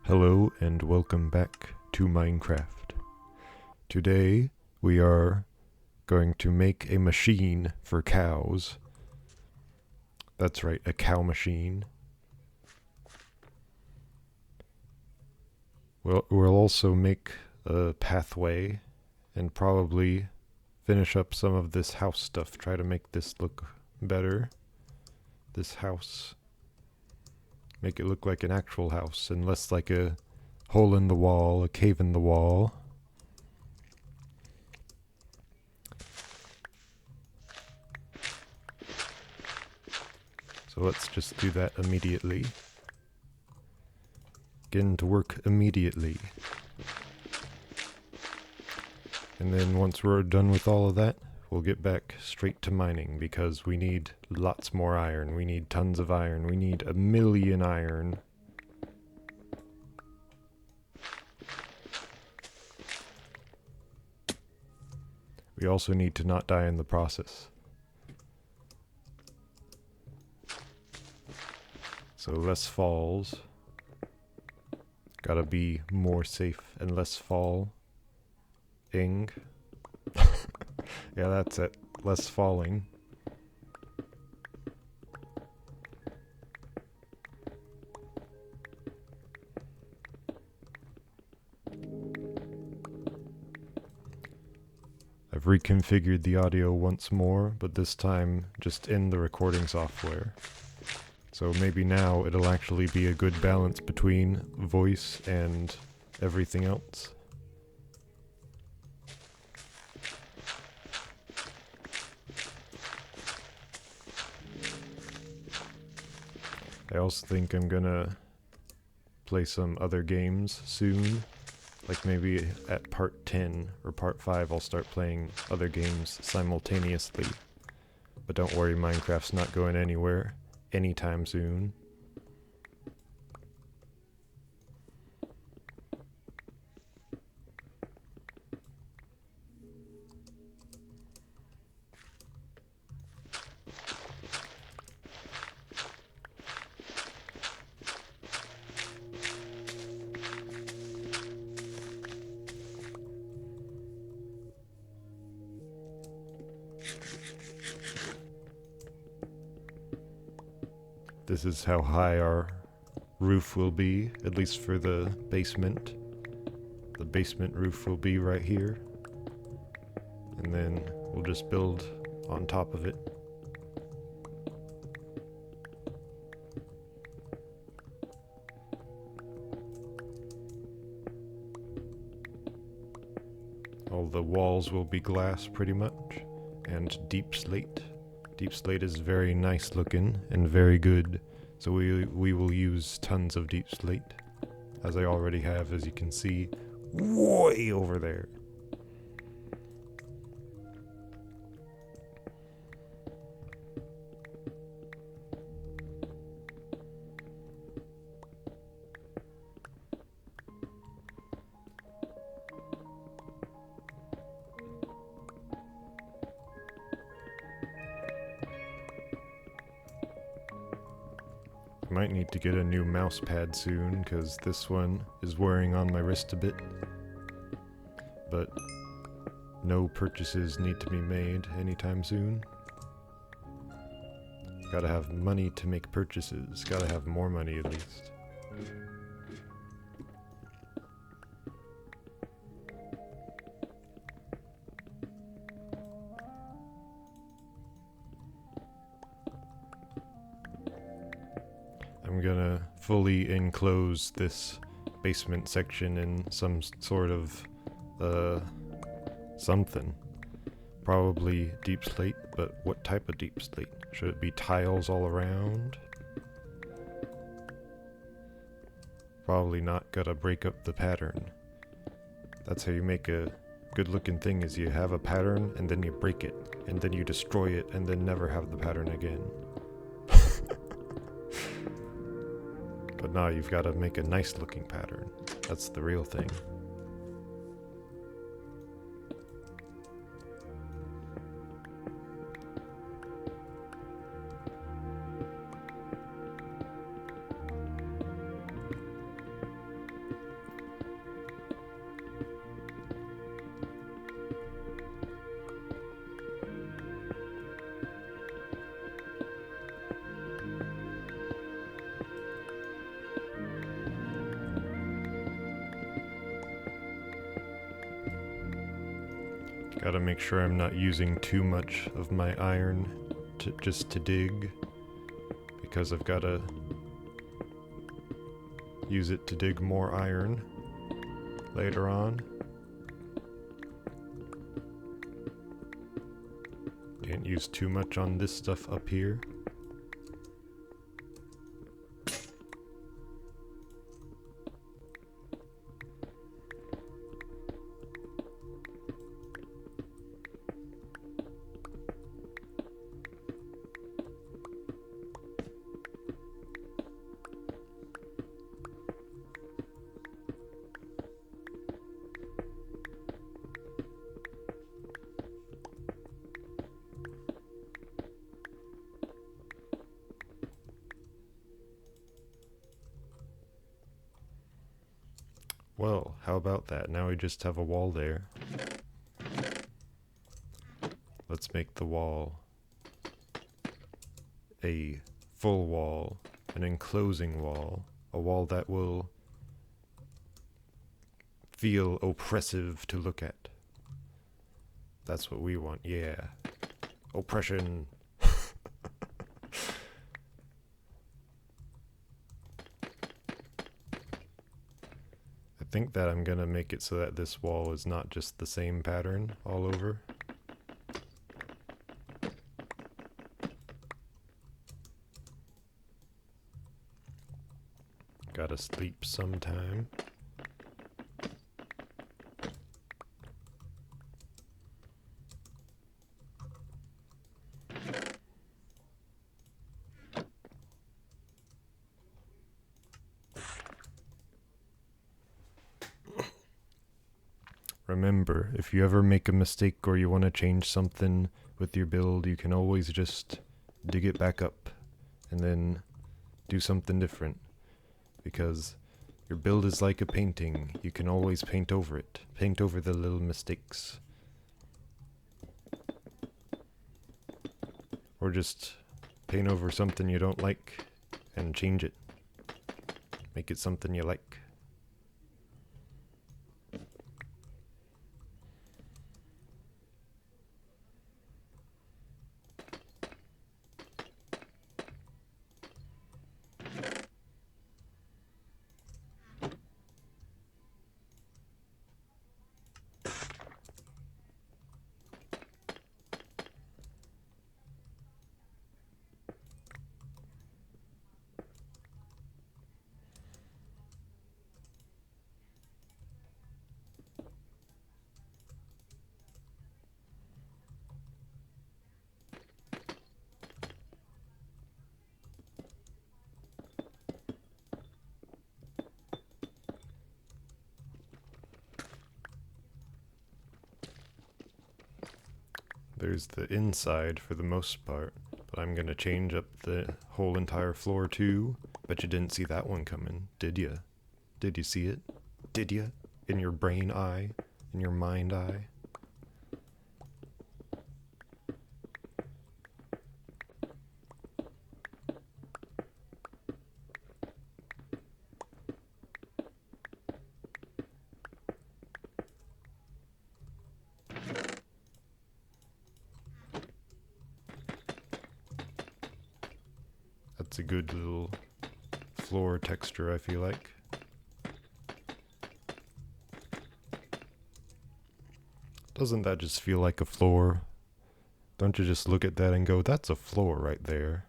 Hello and welcome back to Minecraft. Today we are going to make a machine for cows. That's right, a cow machine. We'll also make a pathway and probably finish up some of this house stuff. Try to make this look better. This house. Make it look like an actual house and less like a hole in the wall, a cave in the wall. So let's just do that immediately. Get into work immediately. And then once we're done with all of that, we'll get back straight to mining because we need lots more iron. We need tons of iron. We need 1,000,000 iron. We also need to not die in the process. So less falls. Gotta be more safe and less fall. Ing. Yeah, that's it. Less falling. I've reconfigured the audio once more, but this time just in the recording software. So maybe now it'll actually be a good balance between voice and everything else. I also think I'm gonna play some other games soon. Like maybe at part 10 or part 5 I'll start playing other games simultaneously. But don't worry, Minecraft's not going anywhere anytime soon. This is how high our roof will be, at least for the basement. The basement roof will be right here. And then we'll just build on top of it. All the walls will be glass pretty much, and deep slate. Deep slate is very nice looking and very good, so we will use tons of deep slate, as I already have, as you can see, way over there. I might need to get a new mouse pad soon, because this one is wearing on my wrist a bit. But no purchases need to be made anytime soon. Gotta have money to make purchases. Gotta have more money at least. I'm gonna fully enclose this basement section in some sort of something. Probably deep slate, but what type of deep slate? Should it be tiles all around? Probably not. Gotta break up the pattern. That's how you make a good looking thing, is you have a pattern and then you break it and then you destroy it and then never have the pattern again. But now you've got to make a nice looking pattern. That's the real thing. Gotta make sure I'm not using too much of my iron just to dig, because I've gotta use it to dig more iron later on. Can't use too much on this stuff up here. Well, how about that? Now we just have a wall there. Let's make the wall a full wall, an enclosing wall, a wall that will feel oppressive to look at. That's what we want, yeah. Oppression. I think that I'm gonna make it so that this wall is not just the same pattern all over. Gotta sleep sometime. Remember, if you ever make a mistake or you want to change something with your build, you can always just dig it back up and then do something different. Because your build is like a painting. You can always paint over it. Paint over the little mistakes. Or just paint over something you don't like and change it. Make it something you like. There's the inside for the most part, but I'm gonna change up the whole entire floor too. Bet you didn't see that one coming, did ya? Did you see it? Did ya? In your brain eye? In your mind eye? That's a good little floor texture, I feel like. Doesn't that just feel like a floor? Don't you just look at that and go, that's a floor right there?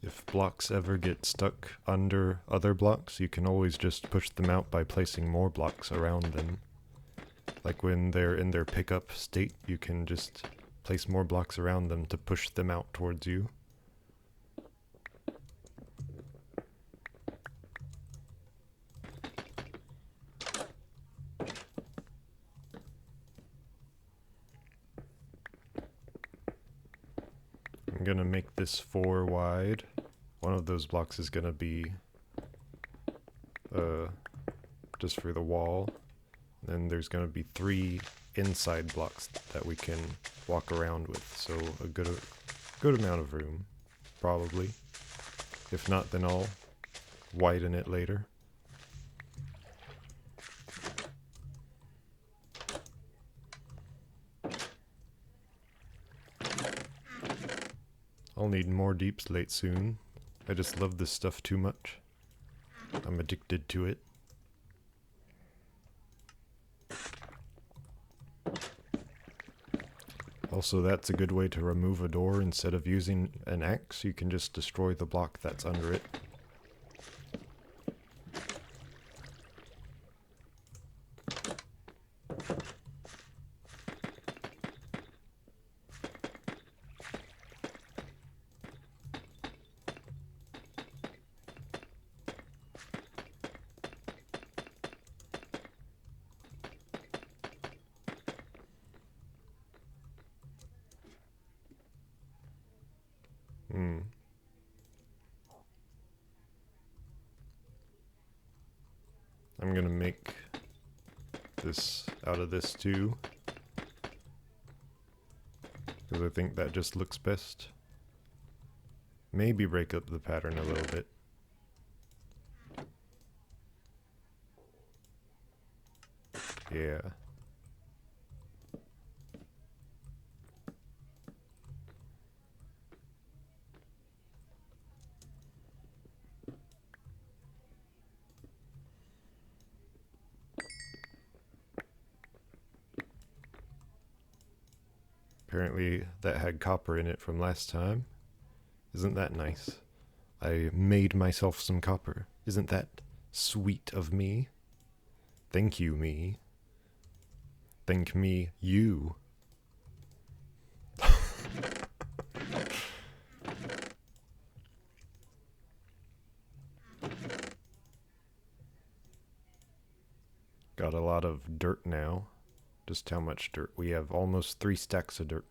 If blocks ever get stuck under other blocks, you can always just push them out by placing more blocks around them. Like when they're in their pickup state, you can just place more blocks around them to push them out towards you. I'm gonna make this 4 wide. One of those blocks is gonna be just for the wall. Then there's gonna be 3 inside blocks that we can walk around with, so a good amount of room, probably. If not, then I'll widen it later. I'll need more deep slate soon. I just love this stuff too much. I'm addicted to it. Also, that's a good way to remove a door. Instead of using an axe, you can just destroy the block that's under it. I'm gonna make this out of this too, because I think that just looks best. Maybe break up the pattern a little bit. Yeah. Apparently that had copper in it from last time. Isn't that nice? I made myself some copper. Isn't that sweet of me? Thank you, me. Thank me, you. Got a lot of dirt now. Just how much dirt? We have almost 3 stacks of dirt.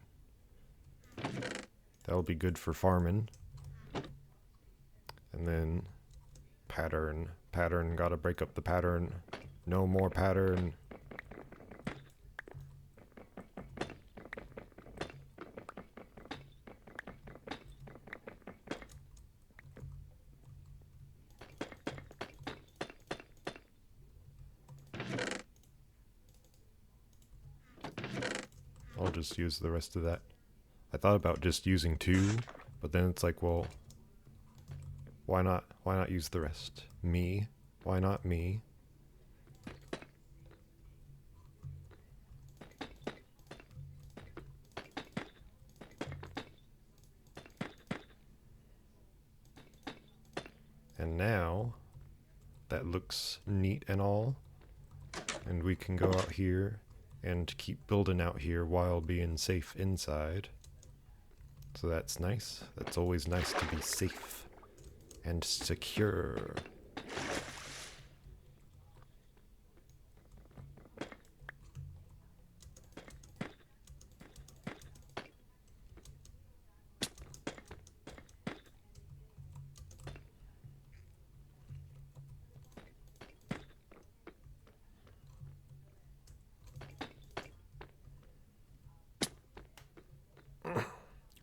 That'll be good for farming. And then pattern. Pattern, gotta break up the pattern. No more pattern. I'll just use the rest of that. I thought about just using 2, but then it's like, well, why not use the rest? Me? Why not me? And now, that looks neat and all, and we can go out here and keep building out here while being safe inside. So that's nice. That's always nice to be safe and secure.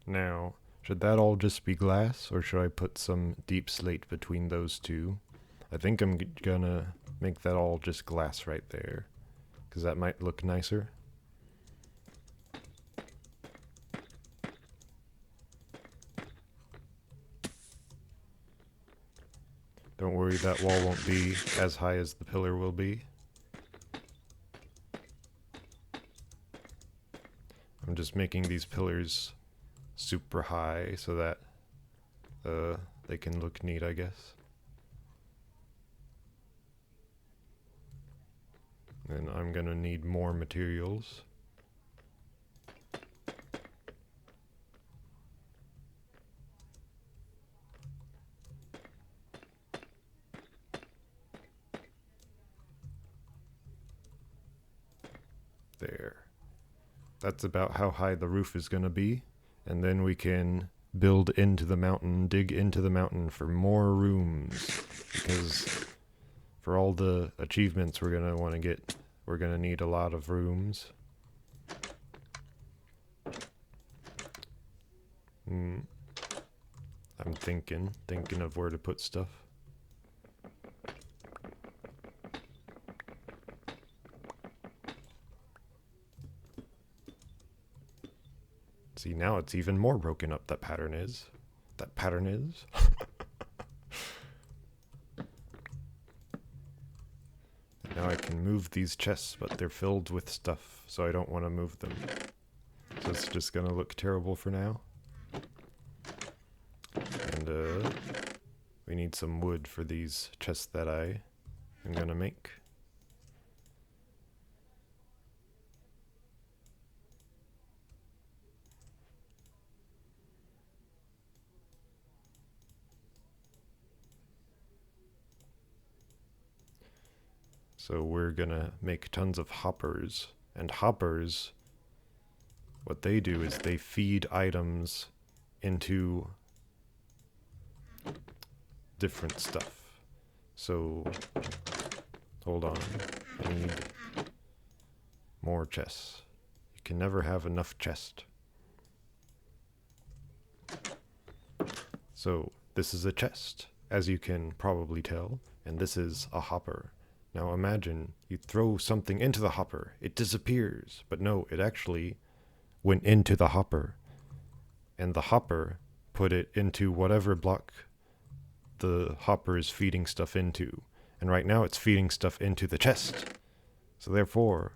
Now, should that all just be glass, or should I put some deep slate between those two? I think I'm gonna make that all just glass right there, because that might look nicer. Don't worry, that wall won't be as high as the pillar will be. I'm just making these pillars super high so that they can look neat, I guess. And I'm gonna need more materials. There. That's about how high the roof is gonna be. And then we can build into the mountain, dig into the mountain for more rooms. Because for all the achievements we're gonna want to get, we're gonna need a lot of rooms. I'm thinking of where to put stuff. See, now it's even more broken up, that pattern is. Now I can move these chests, but they're filled with stuff, so I don't want to move them. So it's just gonna look terrible for now. And we need some wood for these chests that I am gonna make. So we're gonna make tons of hoppers. And hoppers, what they do is they feed items into different stuff. So, hold on. I need more chests. You can never have enough chest. So, this is a chest, as you can probably tell, and this is a hopper. Now imagine you throw something into the hopper, it disappears, but no, it actually went into the hopper, and the hopper put it into whatever block the hopper is feeding stuff into, and right now it's feeding stuff into the chest. So therefore,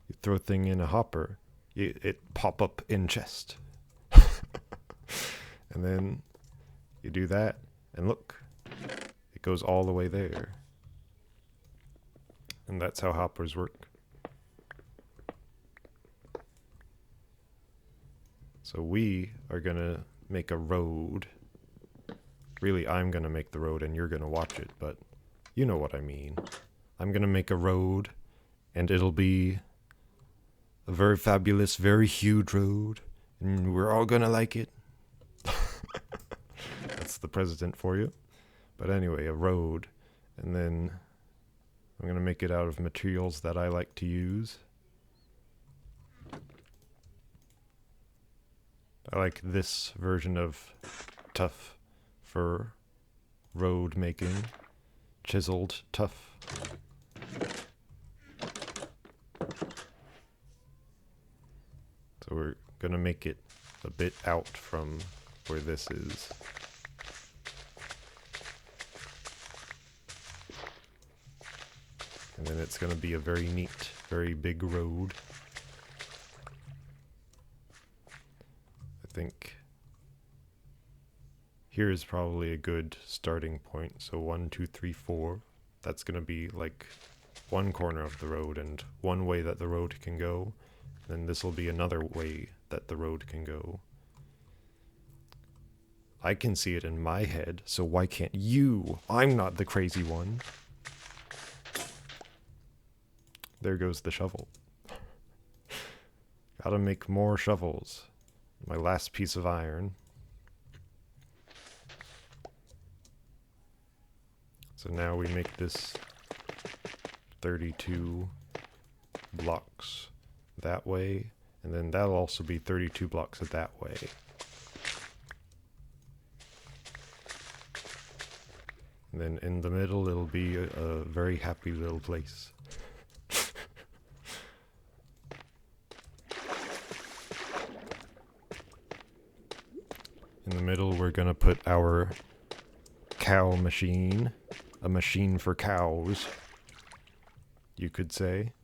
you throw a thing in a hopper, it pop up in chest. And then you do that, and look, it goes all the way there. And that's how hoppers work. So we are gonna make a road. Really, I'm gonna make the road and you're gonna watch it, but you know what I mean. I'm gonna make a road, and it'll be a very fabulous, very huge road, and we're all gonna like it. That's the president for you. But anyway, a road, and then I'm gonna make it out of materials that I like to use. I like this version of tough for road making. Chiseled tough. So we're gonna make it a bit out from where this is. And then it's gonna be a very neat, very big road. I think here is probably a good starting point. So 1, 2, 3, 4. That's gonna be like one corner of the road and one way that the road can go. Then this will be another way that the road can go. I can see it in my head, so why can't you? I'm not the crazy one. There goes the shovel. Gotta make more shovels. My last piece of iron. So now we make this 32 blocks that way, and then that'll also be 32 blocks that way. And then in the middle it'll be a very happy little place. In the middle we're gonna put our cow machine. A machine for cows, you could say.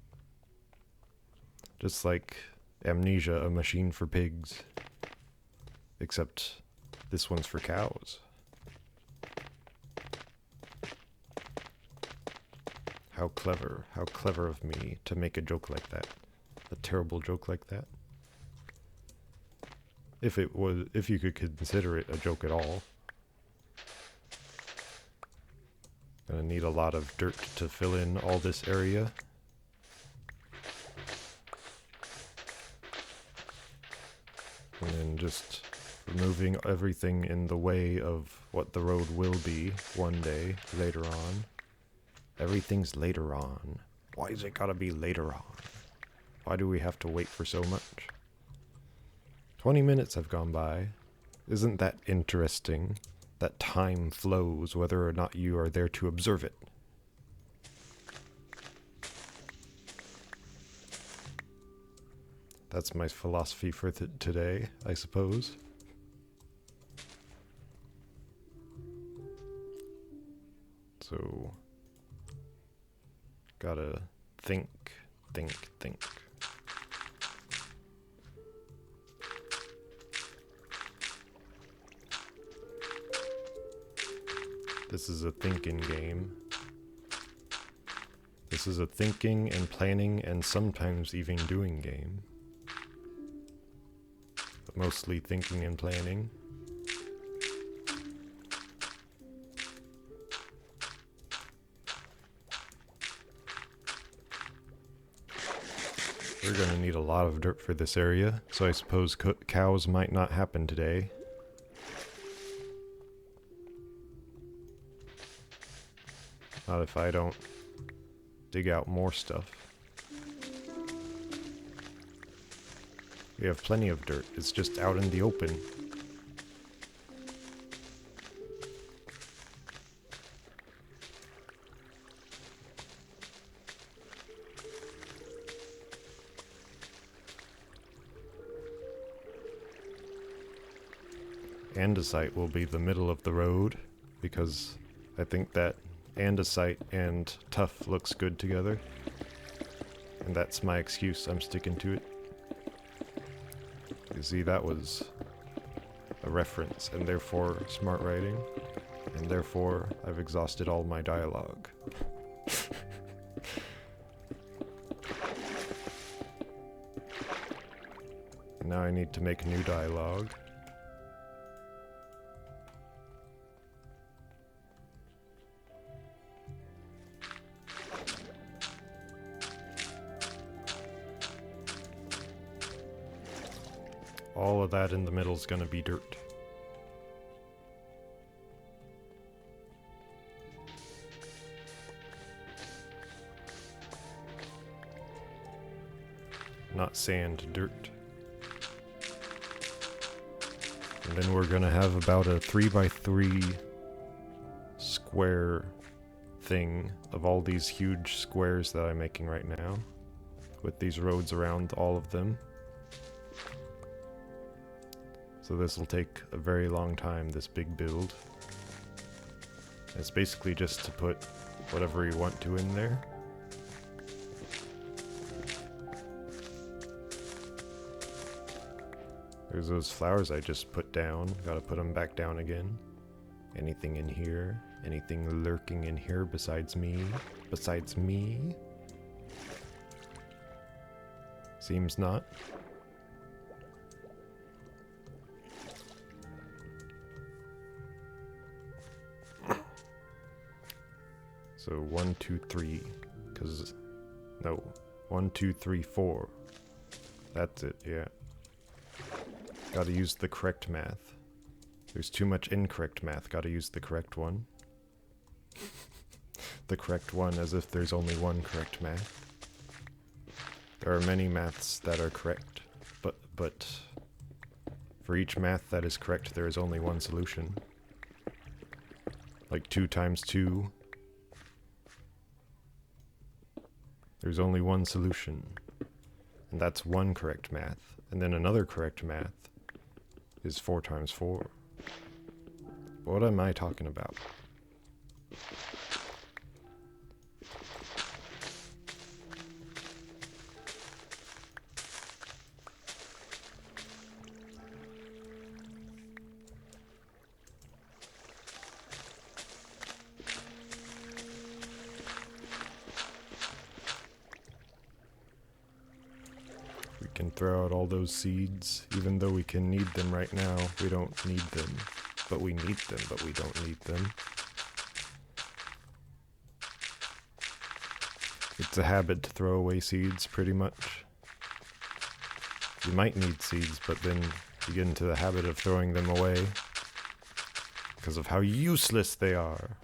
Just like Amnesia, a machine for pigs. Except this one's for cows. How clever of me to make a joke like that. A terrible joke like that. If you could consider it a joke at all. Gonna need a lot of dirt to fill in all this area. And then just removing everything in the way of what the road will be one day later on. Everything's later on. Why is it gotta be later on? Why do we have to wait for so much? 20 minutes have gone by. Isn't that interesting? That time flows whether or not you are there to observe it. That's my philosophy for today, I suppose. So, gotta think. This is a thinking game. This is a thinking and planning and sometimes even doing game. But mostly thinking and planning. We're gonna need a lot of dirt for this area, so I suppose cows might not happen today. Not if I don't dig out more stuff. We have plenty of dirt, it's just out in the open. Andesite will be the middle of the road, because I think that andesite and tuff looks good together. And that's my excuse, I'm sticking to it. You see, that was a reference, and therefore smart writing, and therefore I've exhausted all my dialogue. Now I need to make new dialogue. All of that in the middle is going to be dirt. Not sand, dirt. And then we're going to have about a 3x3 square thing of all these huge squares that I'm making right now, with these roads around all of them. So this will take a very long time, this big build. It's basically just to put whatever you want to in there. There's those flowers I just put down. Gotta put them back down again. Anything in here? Anything lurking in here besides me? Besides me? Seems not. So 1, 2, 3, because, no, 1, 2, 3, 4. That's it, yeah. Gotta use the correct math. There's too much incorrect math, gotta use the correct one. The correct one, as if there's only one correct math. There are many maths that are correct, but for each math that is correct, there is only one solution. Like 2 times 2. There's only one solution, and that's one correct math. And then another correct math is 4 times 4. What am I talking about? Can throw out all those seeds, even though we can need them right now. We don't need them, but we need them, but we don't need them. It's a habit to throw away seeds, pretty much. You might need seeds, but then You get into the habit of throwing them away because of how useless they are.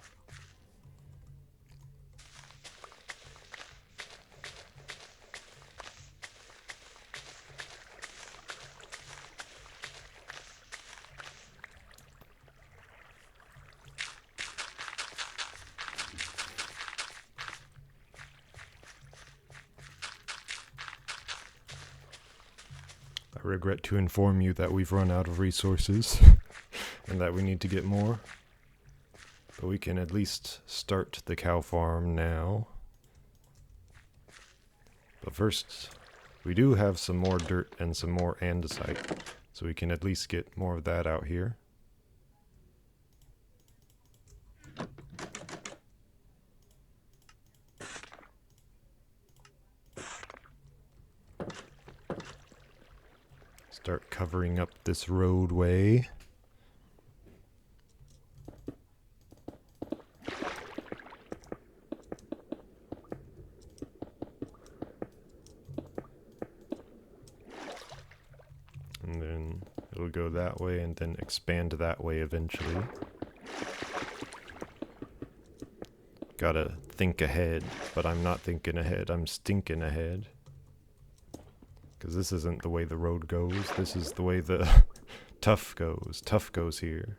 I regret to inform you that we've run out of resources and that we need to get more. But we can at least start the cow farm now. But first, we do have some more dirt and some more andesite, so we can at least get more of that out here. Start covering up this roadway. And then it'll go that way and then expand that way eventually. Gotta think ahead, but I'm not thinking ahead, I'm stinking ahead. Because this isn't the way the road goes, this is the way the tough goes. Tough goes here.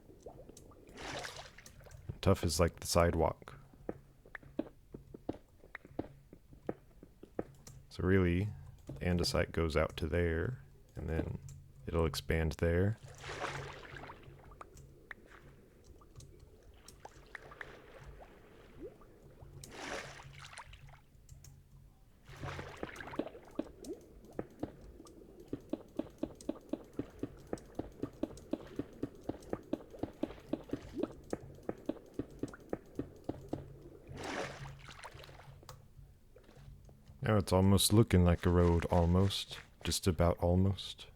Tough is like the sidewalk. So really, andesite goes out to there, and then it'll expand there. Now it's almost looking like a road, almost. Just about almost.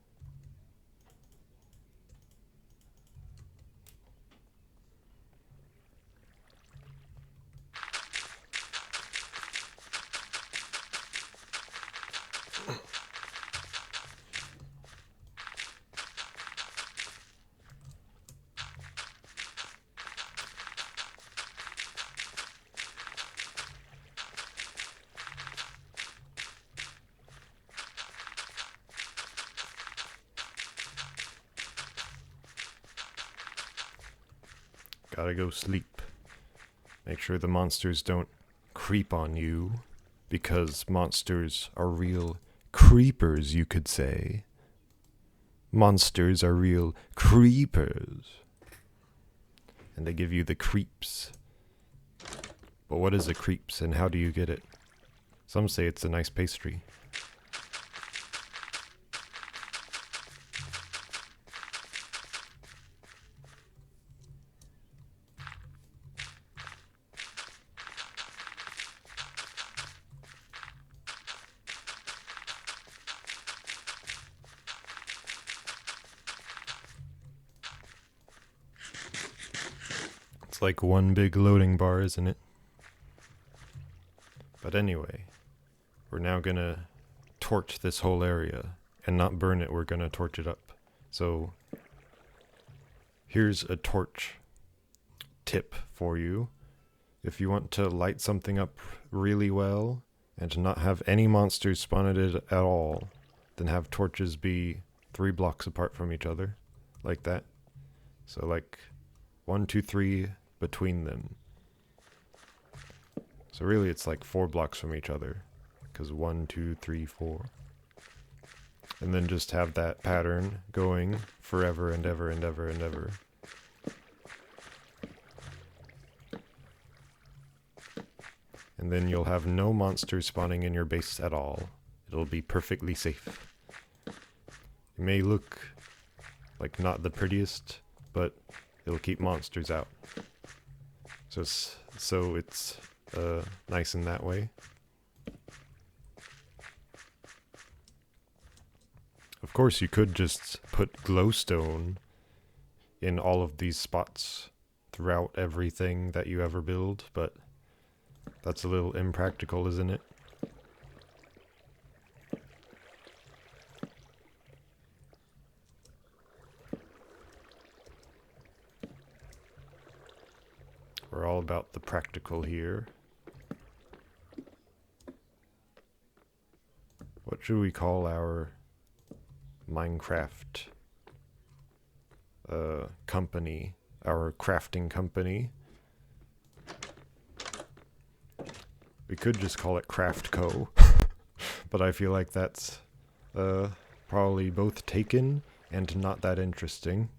Gotta go sleep. Make sure the monsters don't creep on you, because monsters are real creepers, you could say. Monsters are real creepers. And they give you the creeps. But what is a creeps and how do you get it? Some say it's a nice pastry. It's like one big loading bar, isn't it? But anyway, we're now gonna torch this whole area. And not burn it, we're gonna torch it up. So, here's a torch tip for you. If you want to light something up really well, and to not have any monsters spawn at it at all, then have torches be 3 blocks apart from each other. Like that. So like 1, 2, 3 between them. So really it's like 4 blocks from each other. Because 1, 2, 3, 4. And then just have that pattern going forever and ever and ever and ever. And then you'll have no monsters spawning in your base at all. It'll be perfectly safe. It may look like not the prettiest, but it'll keep monsters out. So it's nice in that way. Of course, you could just put glowstone in all of these spots throughout everything that you ever build, but that's a little impractical, isn't it? all about the practical here. What should we call our Minecraft company, our crafting company? We could just call it Craft Co. But I feel like that's probably both taken and not that interesting.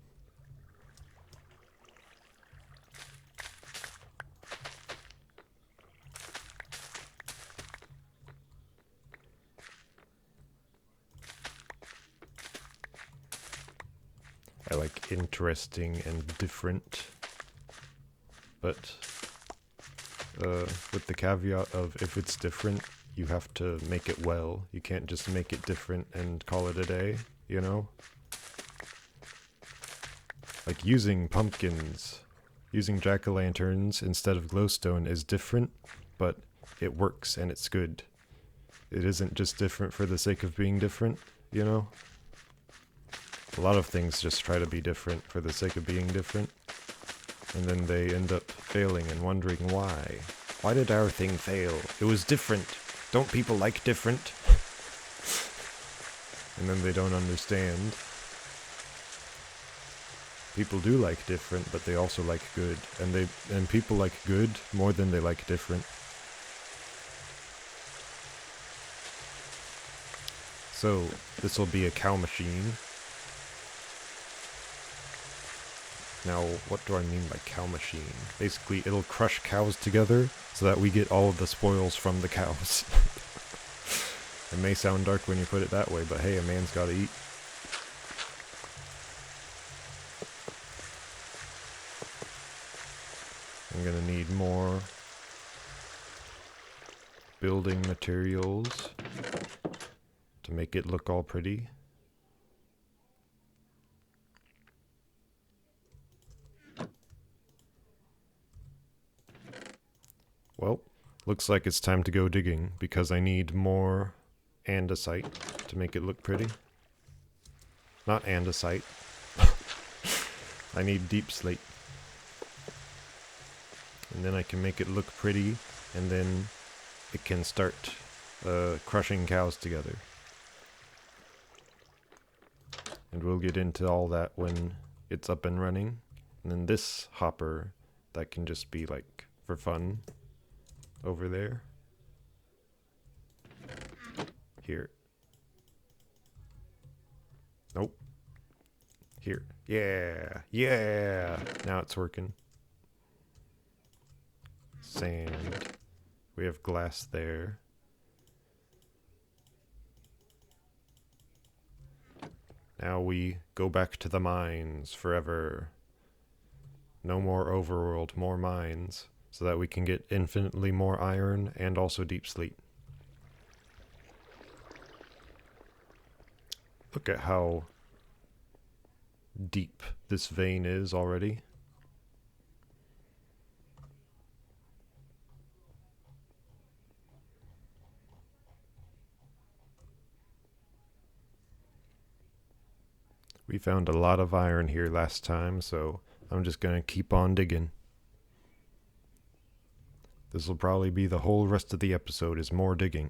I like interesting and different, but with the caveat of if it's different, you have to make it well. You can't just make it different and call it a day, you know? Like using pumpkins, using jack-o'-lanterns instead of glowstone is different, but it works and it's good. It isn't just different for the sake of being different, you know? A lot of things just try to be different for the sake of being different, and then they end up failing and wondering why. Why did our thing fail? It was different. Don't people like different? And then they don't understand. People do like different, but they also like good, and people like good more than they like different. So, this will be a cow machine. Now, what do I mean by cow machine? Basically, it'll crush cows together so that we get all of the spoils from the cows. It may sound dark when you put it that way, but hey, a man's gotta eat. I'm gonna need more building materials to make it look all pretty. Well, looks like it's time to go digging, because I need more andesite to make it look pretty. Not andesite. I need deep slate. And then I can make it look pretty, and then it can start crushing cows together. And we'll get into all that when it's up and running. And then this hopper, that can just be like for fun. Over there. Here. Nope. Here. Yeah. Yeah. Now it's working. Sand. We have glass there. Now we go back to the mines forever. No more overworld, more mines. So that we can get infinitely more iron and also deep sleep. Look at how deep this vein is already. We found a lot of iron here last time, so I'm just gonna keep on digging. This will probably be the whole rest of the episode, is more digging.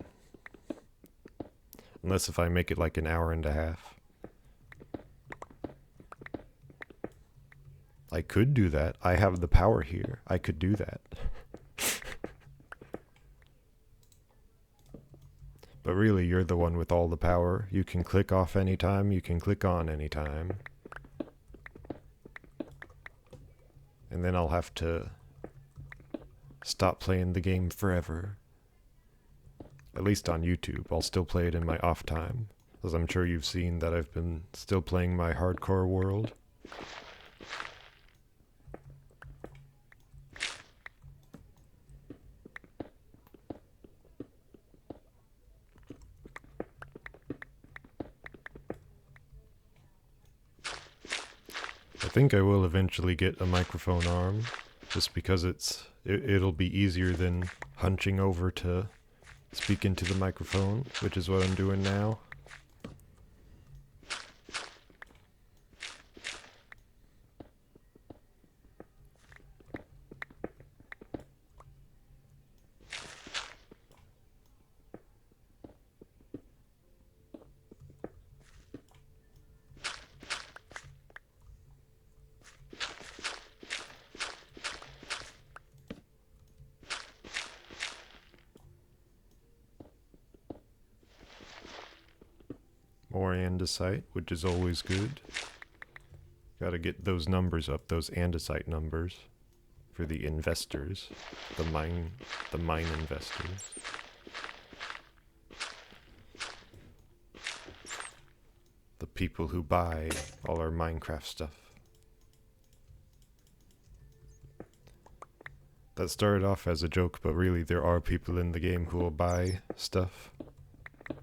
Unless if I make it like an hour and a half. I could do that. I have the power here. I could do that. But really, you're the one with all the power. You can click off anytime, you can click on anytime. And then I'll have to stop playing the game forever. At least on YouTube. I'll still play it in my off time. As I'm sure you've seen that I've been still playing my hardcore world. I think I will eventually get a microphone arm, just because it'll be easier than hunching over to speak into the microphone, which is what I'm doing now. More andesite, which is always good. Gotta get those numbers up, those andesite numbers, for the investors, the mine investors. The people who buy all our Minecraft stuff. That started off as a joke, but really there are people in the game who will buy stuff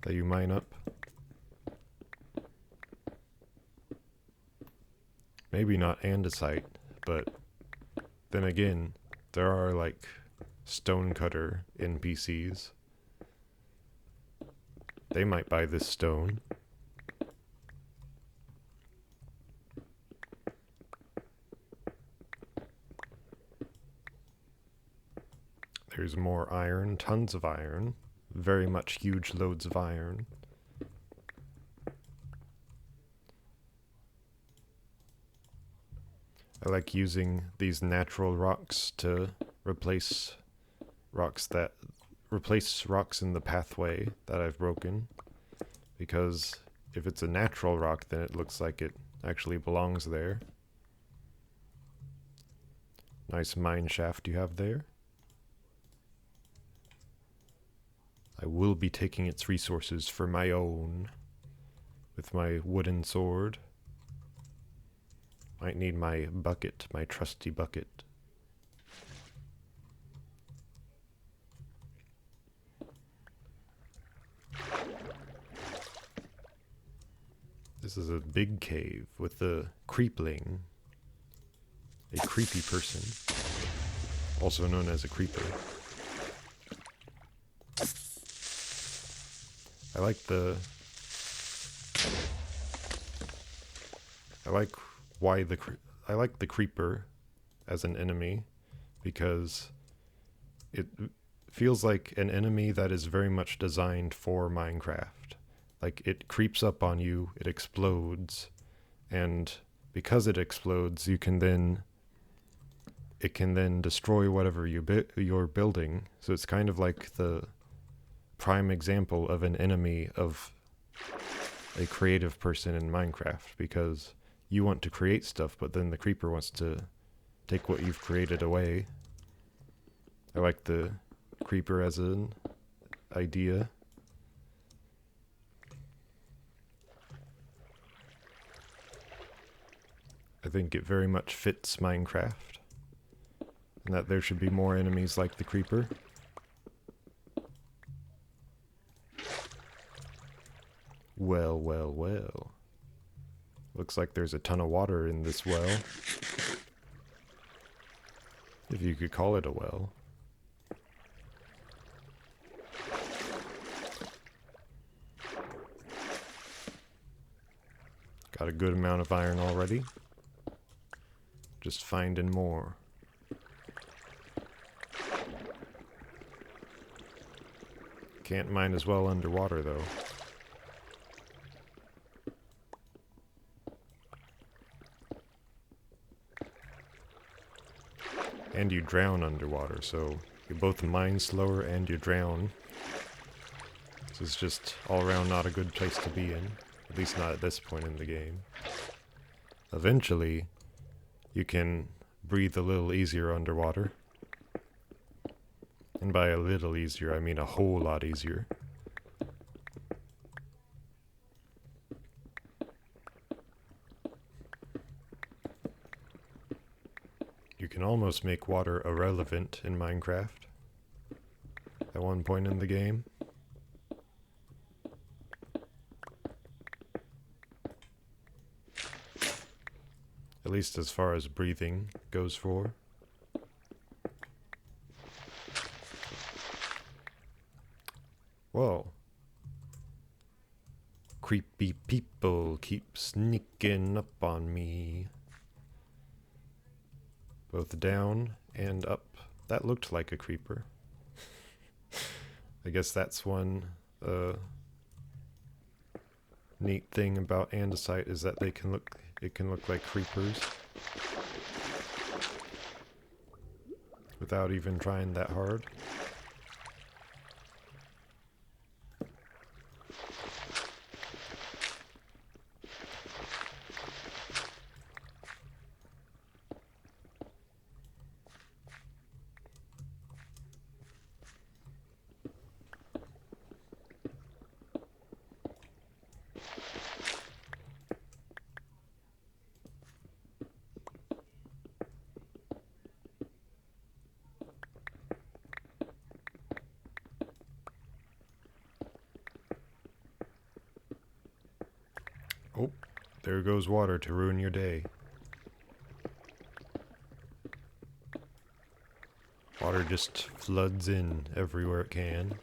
that you mine up. Maybe not andesite, but then again, there are like stonecutter NPCs. They might buy this stone. There's more iron, tons of iron, very much huge loads of iron. I like using these natural rocks to replace rocks in the pathway that I've broken, because if it's a natural rock, then it looks like it actually belongs there. Nice mine shaft you have there. I will be taking its resources for my own with my wooden sword. Might need my bucket, my trusty bucket. This is a big cave with a creepling, a creepy person, also known as a creeper. I like the creeper as an enemy, because it feels like an enemy that is very much designed for Minecraft. Like, it creeps up on you, it explodes, and because it explodes, it can then destroy whatever you're building. So it's kind of like the prime example of an enemy of a creative person in Minecraft, because you want to create stuff, but then the creeper wants to take what you've created away. I like the creeper as an idea. I think it very much fits Minecraft, and that there should be more enemies like the creeper. Well, well, well. Looks like there's a ton of water in this well. If you could call it a well. Got a good amount of iron already. Just finding more. Can't mine as well underwater though. And you drown underwater, so you both mine slower and you drown. This is just all around not a good place to be in. At least not at this point in the game. Eventually, you can breathe a little easier underwater. And by a little easier, I mean a whole lot easier. You can almost make water irrelevant in Minecraft at one point in the game. At least as far as breathing goes for. Whoa. Creepy people keep sneaking up on me. Both down and up. That looked like a creeper. I guess that's one neat thing about andesite, is that it can look like creepers without even trying that hard. Oh, there goes water to ruin your day. Water just floods in everywhere it can.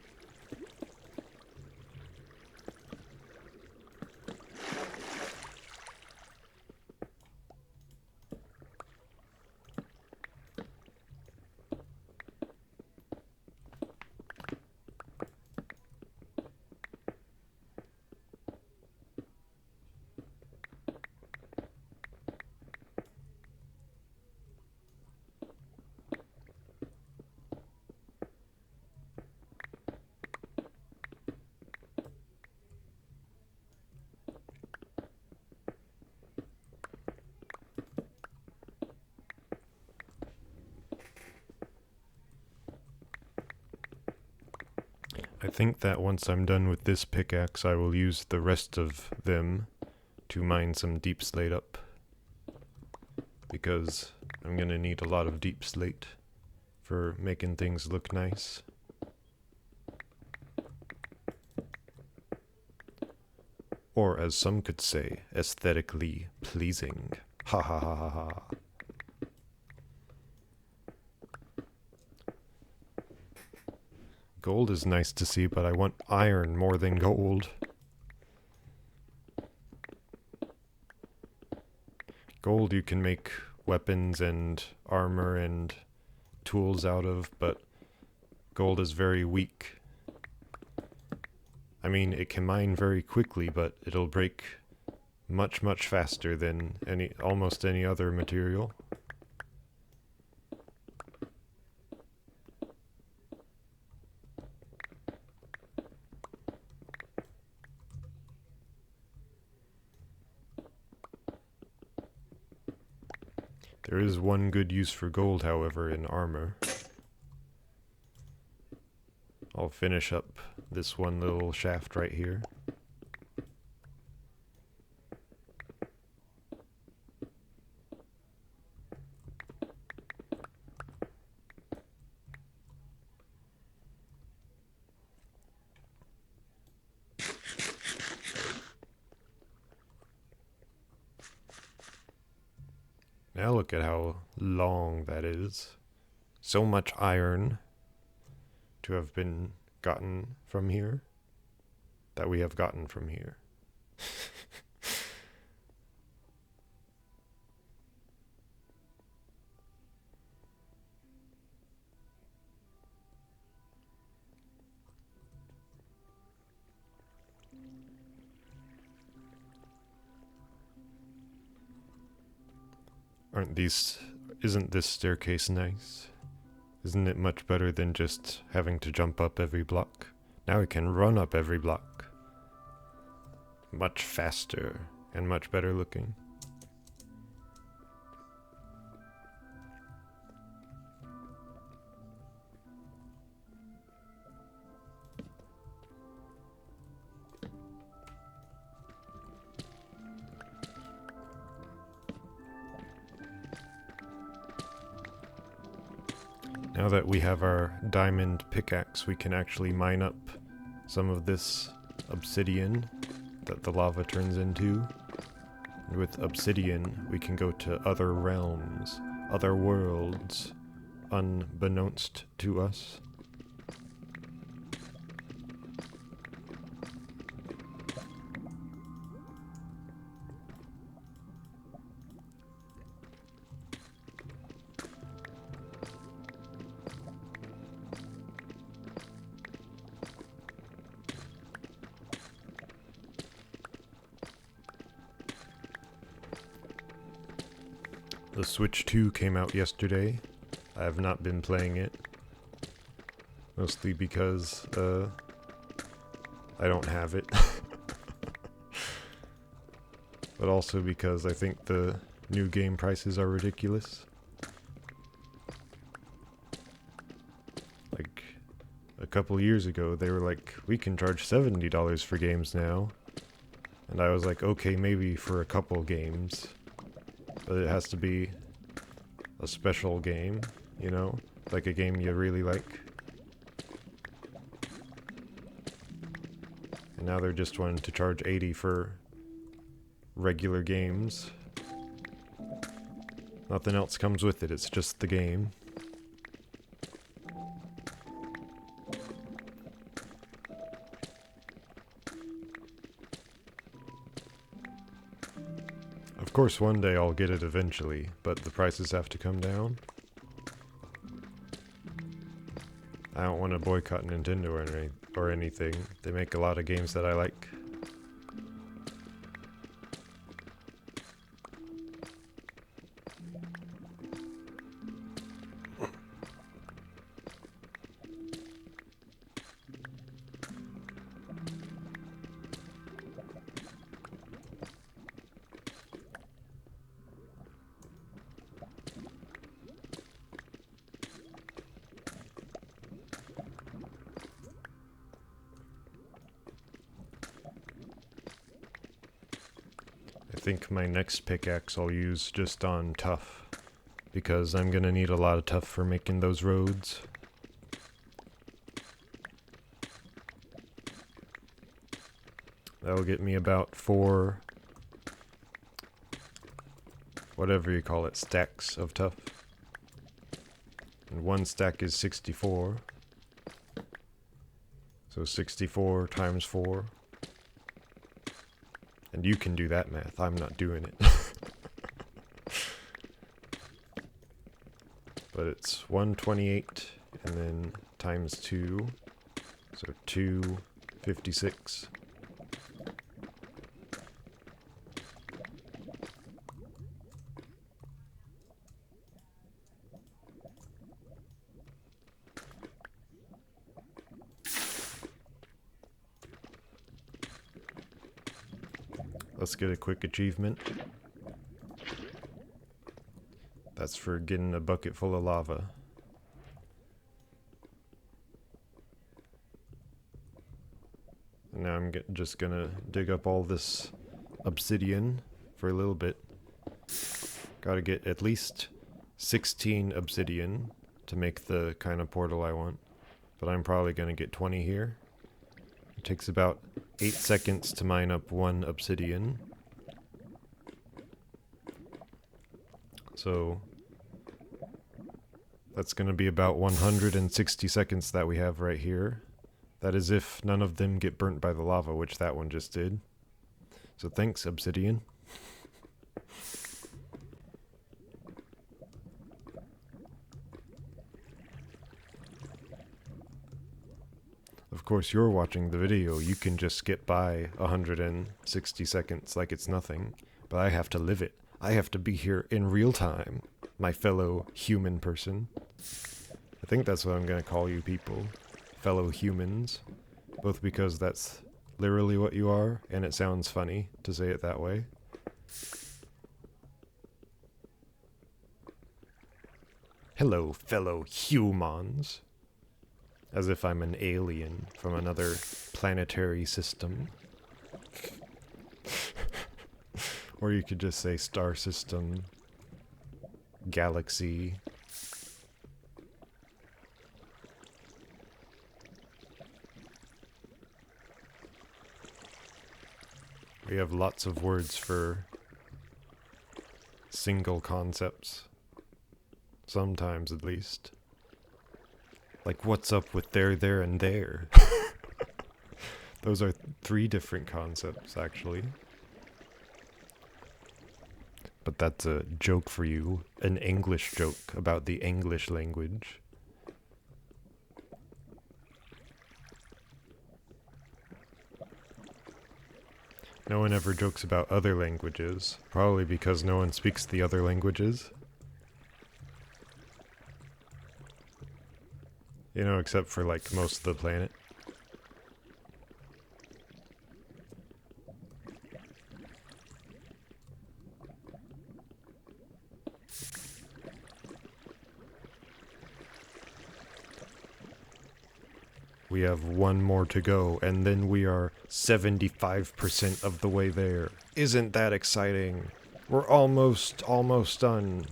I think that once I'm done with this pickaxe, I will use the rest of them to mine some deep slate up. Because I'm gonna need a lot of deep slate for making things look nice. Or as some could say, aesthetically pleasing. Ha ha ha ha ha. Gold is nice to see, but I want iron more than gold. Gold you can make weapons and armor and tools out of, but gold is very weak. I mean, it can mine very quickly, but it'll break much, much faster than almost any other material. There is one good use for gold, however, in armor. I'll finish up this one little shaft right here. Now look at how long that is. So much iron to have been gotten from here. That we have gotten from here. Isn't this staircase nice? Isn't it much better than just having to jump up every block? Now we can run up every block. Much faster and much better looking. Now that we have our diamond pickaxe, we can actually mine up some of this obsidian that the lava turns into. And with obsidian, we can go to other realms, other worlds, unbeknownst to us. The Switch 2 came out yesterday. I have not been playing it. Mostly because, I don't have it. But also because I think the new game prices are ridiculous. Like, a couple years ago, they were like, we can charge $70 for games now. And I was like, okay, maybe for a couple games. But it has to be a special game, you know? Like a game you really like. And now they're just wanting to charge $80 for regular games. Nothing else comes with it, it's just the game. Of course, one day I'll get it eventually, but the prices have to come down. I don't want to boycott Nintendo or anything. They make a lot of games that I like. I think my next pickaxe I'll use just on tough, because I'm gonna need a lot of tough for making those roads. That'll get me about 4, whatever you call it, stacks of tough. And one stack is 64. So 64 times 4. And you can do that math, I'm not doing it. But it's 128 and then times 2. So 256. Let's get a quick achievement. That's for getting a bucket full of lava. And now I'm just gonna dig up all this obsidian for a little bit. Gotta get at least 16 obsidian to make the kind of portal I want. But I'm probably gonna get 20 here. It takes about 8 seconds to mine up 1 obsidian. So that's going to be about 160 seconds that we have right here. That is if none of them get burnt by the lava, which that one just did. So thanks, obsidian. Of course, you're watching the video, you can just skip by 160 seconds like it's nothing, but I have to live it. I have to be here in real time, my fellow human person. I think that's what I'm gonna call you people, fellow humans, both because that's literally what you are, and it sounds funny to say it that way. Hello, fellow humans. As if I'm an alien from another planetary system. Or you could just say star system, galaxy. We have lots of words for single concepts. Sometimes, at least. Like, what's up with there, and there? Those are 3 different concepts, actually. But that's a joke for you. An English joke about the English language. No one ever jokes about other languages. Probably because no one speaks the other languages. You know, except for, like, most of the planet. We have 1 more to go, and then we are 75% of the way there. Isn't that exciting? We're almost done.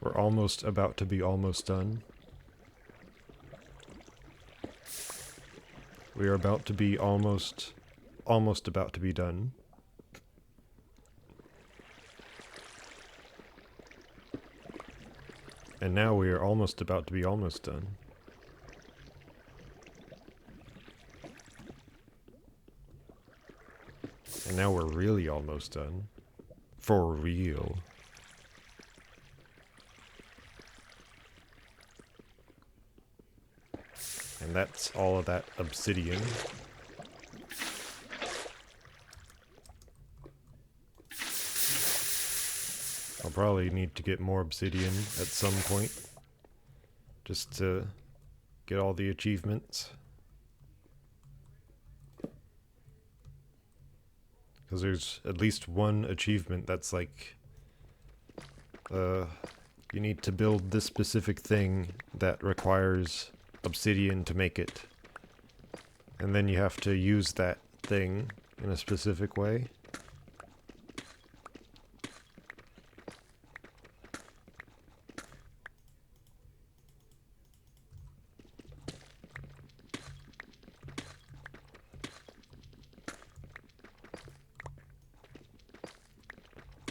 We're almost about to be almost done. We are about to be almost about to be done. And now we are almost about to be almost done. And now we're really almost done. For real. And that's all of that obsidian. I'll probably need to get more obsidian at some point, just to get all the achievements. Because there's at least one achievement that's like, you need to build this specific thing that requires obsidian to make it. And then you have to use that thing in a specific way.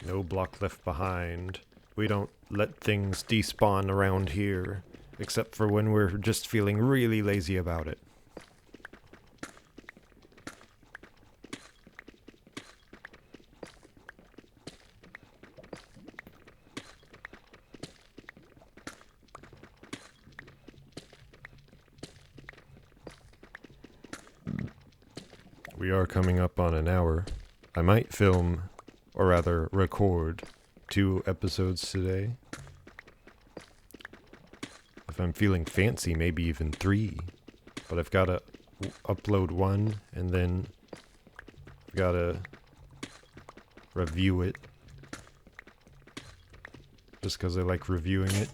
No block left behind. We don't let things despawn around here, except for when we're just feeling really lazy about it. We are coming up on an hour. I might film, or rather record, 2 episodes today. If I'm feeling fancy, maybe even 3. But I've got to upload 1, and then I've got to review it. Just because I like reviewing it.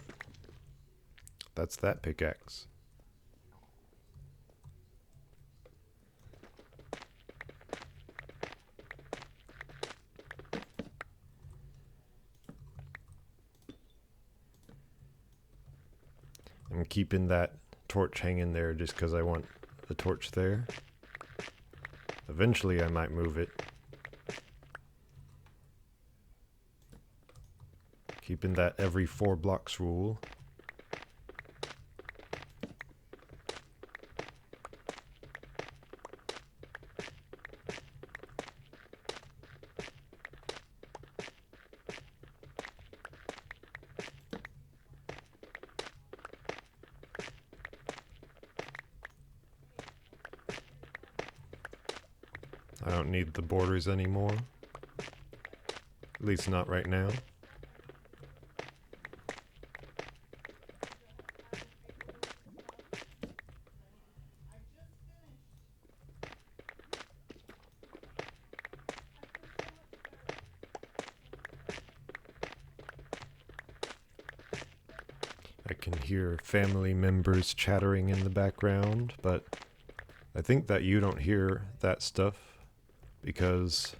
That's that pickaxe. I'm keeping that torch hanging there just because I want the torch there. Eventually I might move it. Keeping that every 4 blocks rule. I don't need the borders anymore. At least not right now. I can hear family members chattering in the background, but I think that you don't hear that stuff because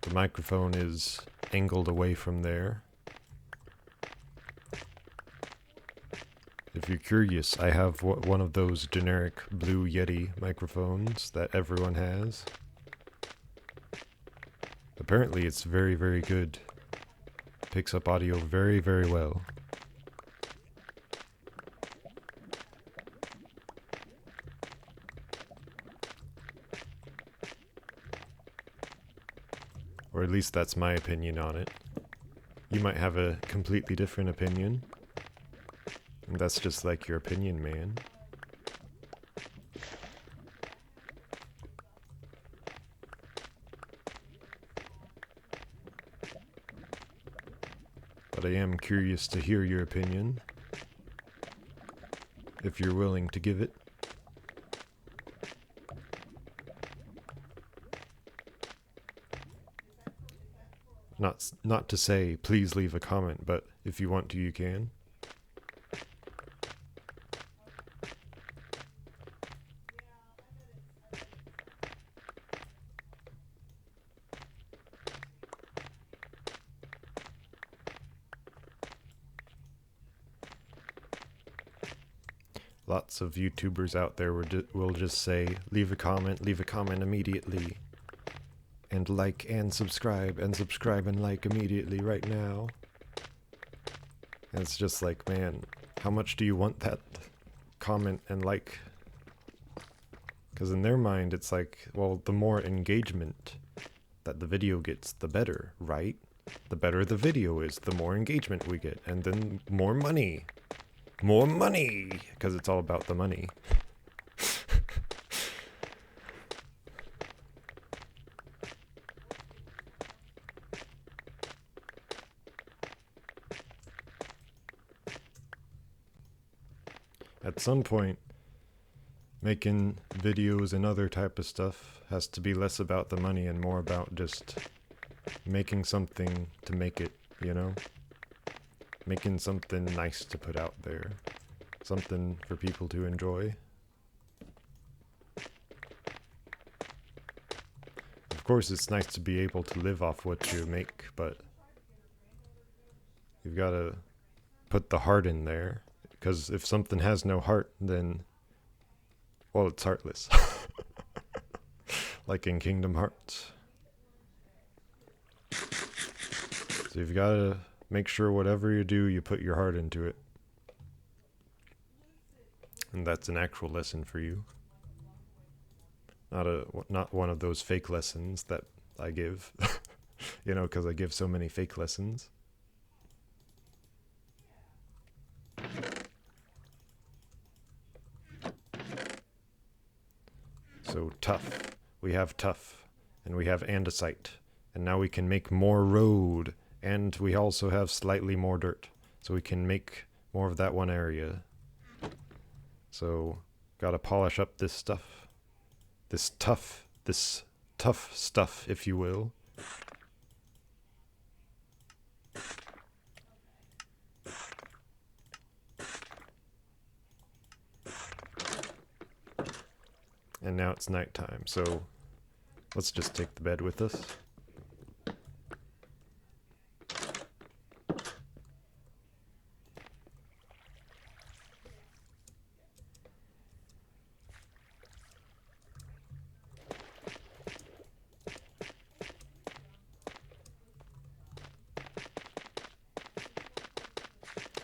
the microphone is angled away from there. If you're curious, I have one of those generic Blue Yeti microphones that everyone has. Apparently it's very, very good. Picks up audio very, very well. Or at least that's my opinion on it. You might have a completely different opinion. And that's just like your opinion, man. But I am curious to hear your opinion, if you're willing to give it. Not to say, please leave a comment, but if you want to, you can. Lots of YouTubers out there will just say, leave a comment immediately. And like and subscribe and like immediately right now. And it's just like, man, how much do you want that comment and like? Because in their mind, it's like, well, the more engagement that the video gets, the better, right? The better the video is, the more engagement we get, and then more money. More money! Because it's all about the money. At some point, making videos and other type of stuff has to be less about the money and more about just making something to make it, you know? Making something nice to put out there. Something for people to enjoy. Of course, it's nice to be able to live off what you make, but you've got to put the heart in there. Because if something has no heart, then, well, it's heartless. Like in Kingdom Hearts. So you've got to make sure whatever you do, you put your heart into it. And that's an actual lesson for you. Not one of those fake lessons that I give. You know, because I give so many fake lessons. So tough. We have tough. And we have andesite. And now we can make more road. And we also have slightly more dirt. So we can make more of that one area. So, gotta polish up this stuff. This tough stuff, if you will. And now it's nighttime, so let's just take the bed with us.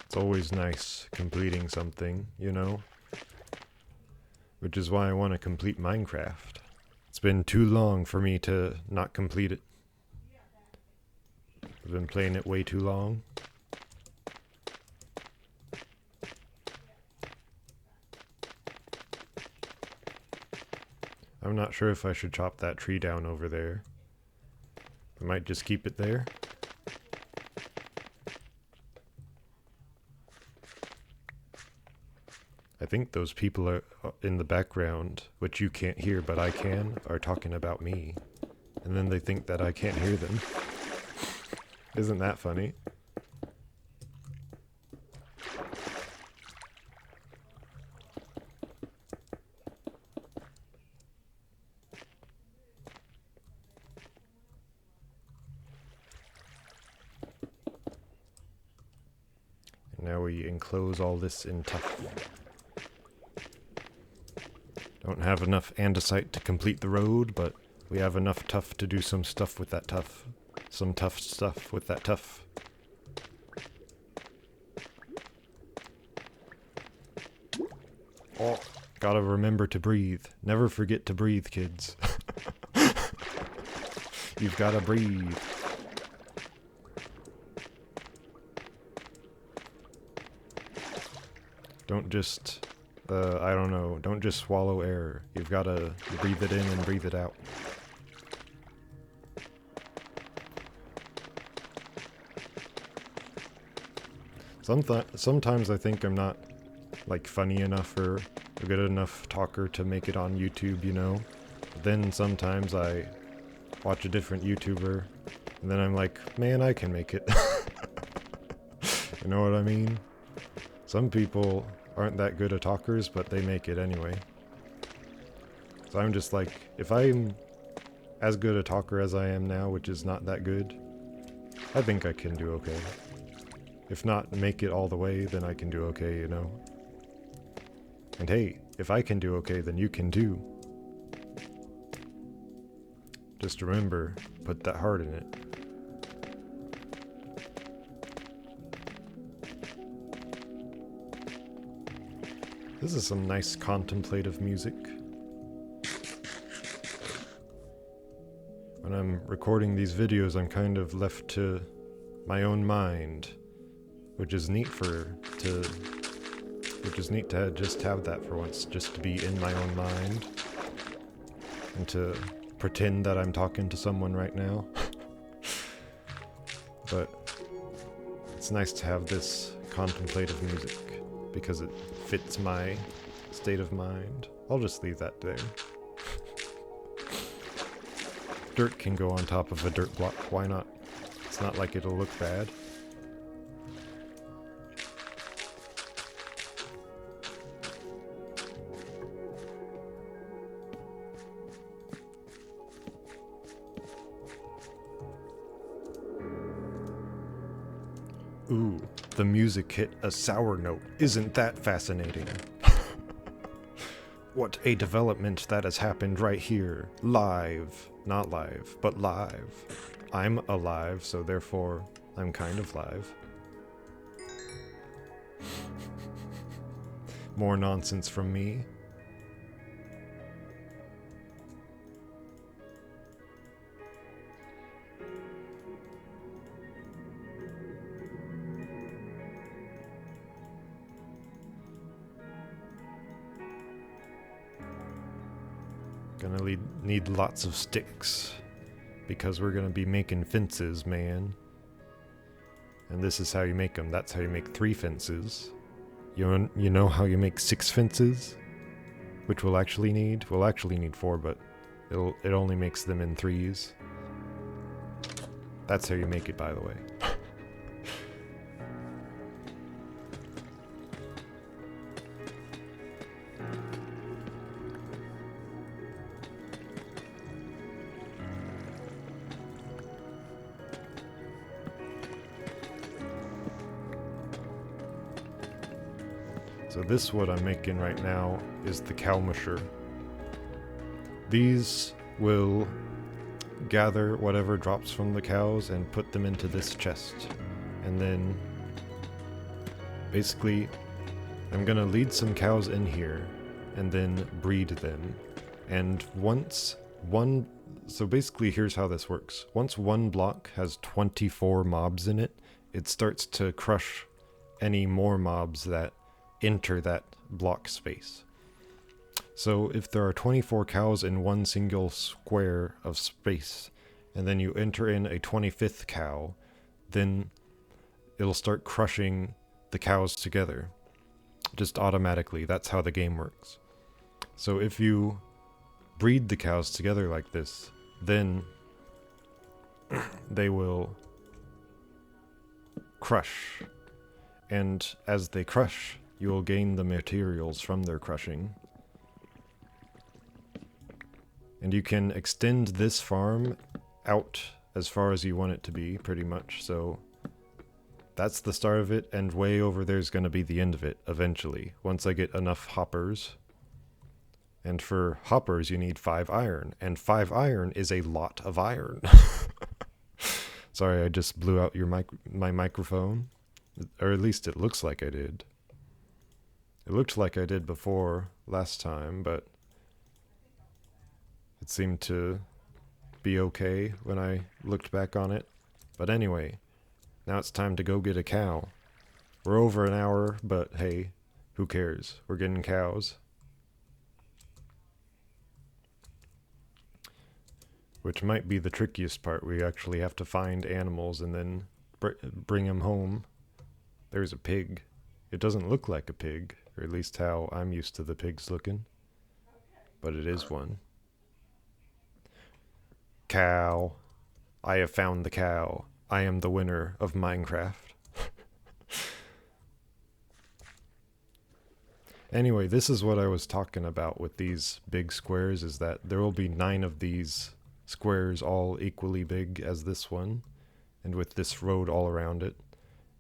It's always nice completing something, you know? Which is why I want to complete Minecraft. It's been too long for me to not complete it. I've been playing it way too long. I'm not sure if I should chop that tree down over there. I might just keep it there. I think those people are in the background, which you can't hear but I can, are talking about me. And then they think that I can't hear them. Isn't that funny? And now we enclose all this in tuff. Don't have enough andesite to complete the road, but we have enough tuff to do some stuff with that tuff. Some tough stuff with that tuff. Oh, gotta remember to breathe. Never forget to breathe, kids. You've gotta breathe. Don't just... I don't know, don't just swallow air. You've got to breathe it in and breathe it out. Sometimes I think I'm not, like, funny enough or a good enough talker to make it on YouTube, you know? But then sometimes I watch a different YouTuber, and then I'm like, man, I can make it. You know what I mean? Some people aren't that good at talkers, but they make it anyway. So I'm just like, if I'm as good a talker as I am now, which is not that good, I think I can do okay. If not make it all the way, then I can do okay, you know? And hey, if I can do okay, then you can too. Just remember, put that heart in it. This is some nice contemplative music. When I'm recording these videos, I'm kind of left to my own mind, which is neat to just have that for once, just to be in my own mind and to pretend that I'm talking to someone right now. But it's nice to have this contemplative music because it fits my state of mind. I'll just leave that there. Dirt can go on top of a dirt block, why not? It's not like it'll look bad. Ooh, the music hit a sour note. Isn't that fascinating? What a development that has happened right here. Live. Not live, but live. I'm alive, so therefore, I'm kind of live. More nonsense from me. Gonna need lots of sticks, because we're gonna be making fences, man. And this is how you make them. That's how you make 3 fences. You know how you make 6 fences? Which we'll actually need 4, but it only makes them in 3s. That's how you make it, by the way. So this what I'm making right now is the cow musher. These will gather whatever drops from the cows and put them into this chest. And then basically I'm gonna lead some cows in here and then breed them. And so basically here's how this works. Once one block has 24 mobs in it, it starts to crush any more mobs that enter that block space. So if there are 24 cows in one single square of space, and then you enter in a 25th cow, then it'll start crushing the cows together. Just automatically. That's how the game works. So if you breed the cows together like this, then they will crush. And as they crush, you will gain the materials from their crushing. And you can extend this farm out as far as you want it to be, pretty much. So that's the start of it, and way over there's going to be the end of it, eventually, once I get enough hoppers. And for hoppers, you need 5 iron, and 5 iron is a lot of iron. Sorry, I just blew out my microphone. Or at least it looks like I did. It looked like I did before last time, but it seemed to be okay when I looked back on it. But anyway, now it's time to go get a cow. We're over an hour, but hey, who cares? We're getting cows. Which might be the trickiest part. We actually have to find animals and then bring them home. There's a pig. It doesn't look like a pig, or at least how I'm used to the pigs looking. But it is one. Cow. I have found the cow. I am the winner of Minecraft. Anyway, this is what I was talking about with these big squares, is that there will be 9 of these squares all equally big as this one, and with this road all around it.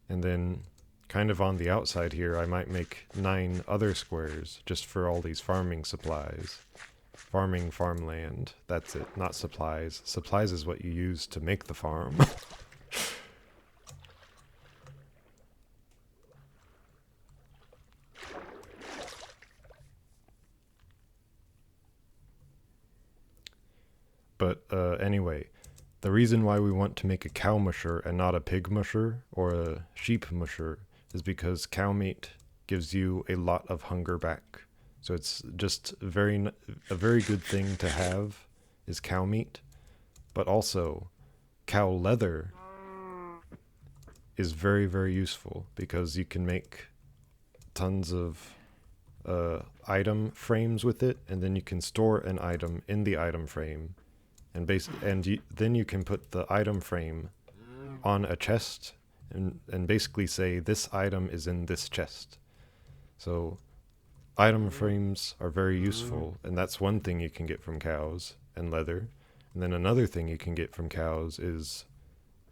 And then kind of on the outside here, I might make 9 other squares just for all these farming supplies. Farmland. That's it, not supplies. Supplies is what you use to make the farm. But anyway, the reason why we want to make a cow musher and not a pig musher or a sheep musher is because cow meat gives you a lot of hunger back. So it's just a very good thing to have is cow meat, but also cow leather is very, very useful because you can make tons of item frames with it, and then you can store an item in the item frame, and then you can put the item frame on a chest and basically say this item is in this chest. So item frames are very useful, and that's one thing you can get from cows and leather. And then another thing you can get from cows is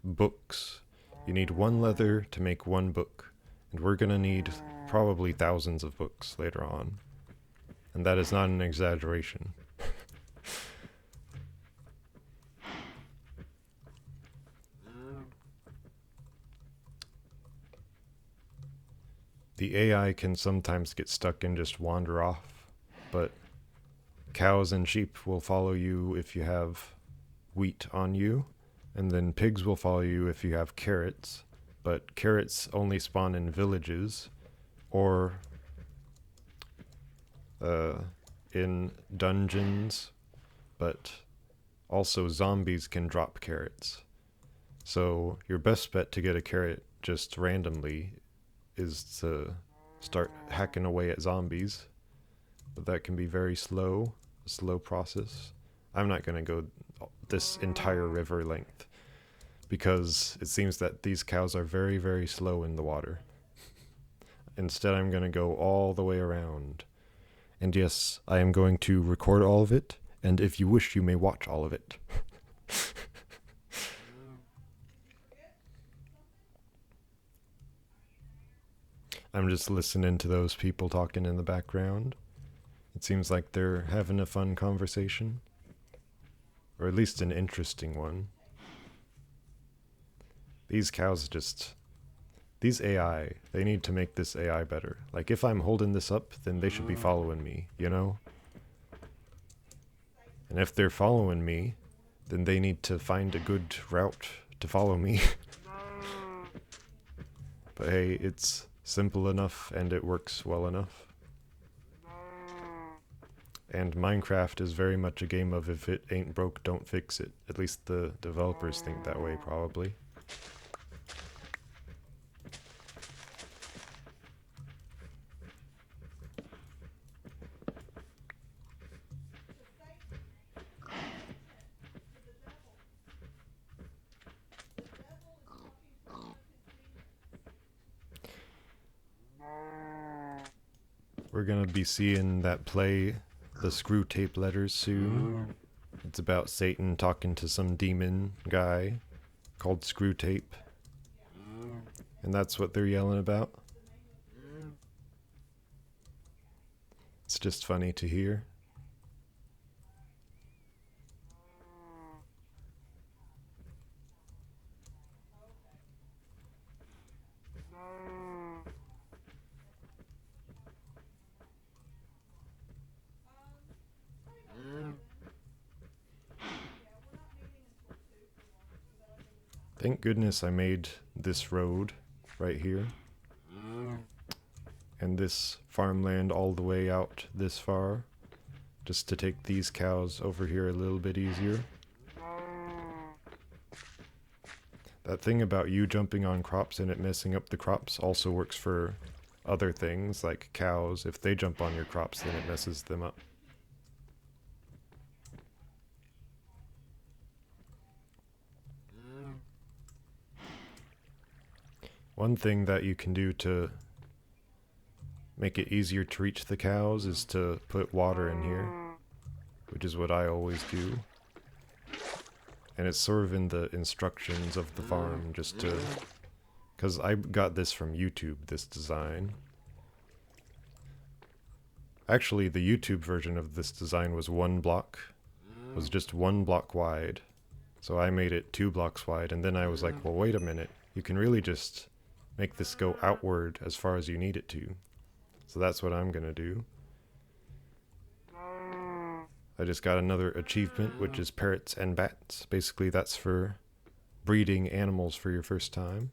books. You need 1 leather to make 1 book, and we're gonna need probably thousands of books later on. And that is not an exaggeration. The AI can sometimes get stuck and just wander off, but cows and sheep will follow you if you have wheat on you, and then pigs will follow you if you have carrots, but carrots only spawn in villages or in dungeons, but also zombies can drop carrots. So your best bet to get a carrot just randomly is to start hacking away at zombies, but that can be very slow, a slow process. I'm not going to go this entire river length because it seems that these cows are very, very slow in the water. Instead, I'm going to go all the way around. And yes, I am going to record all of it, and if you wish, you may watch all of it. I'm just listening to those people talking in the background. It seems like they're having a fun conversation. Or at least an interesting one. These cows these AI, they need to make this AI better. Like, if I'm holding this up, then they should be following me, you know? And if they're following me, then they need to find a good route to follow me. But hey, it's simple enough and it works well enough. And Minecraft is very much a game of if it ain't broke, don't fix it. At least the developers think that way, probably. We're gonna be seeing that play, The Screwtape Letters, soon. It's about Satan talking to some demon guy called Screwtape. And that's what they're yelling about. It's just funny to hear. Thank goodness I made this road right here. And this farmland all the way out this far. Just to take these cows over here a little bit easier. That thing about you jumping on crops and it messing up the crops also works for other things, like cows. If they jump on your crops, then it messes them up. One thing that you can do to make it easier to reach the cows is to put water in here, which is what I always do. And it's sort of in the instructions of the farm, just to because I got this from YouTube, this design. Actually, the YouTube version of this design was was just 1 block wide. So I made it 2 blocks wide, and then I was like, well, wait a minute. You can really just make this go outward as far as you need it to. So that's what I'm gonna do. I just got another achievement, which is parrots and bats. Basically, that's for breeding animals for your first time.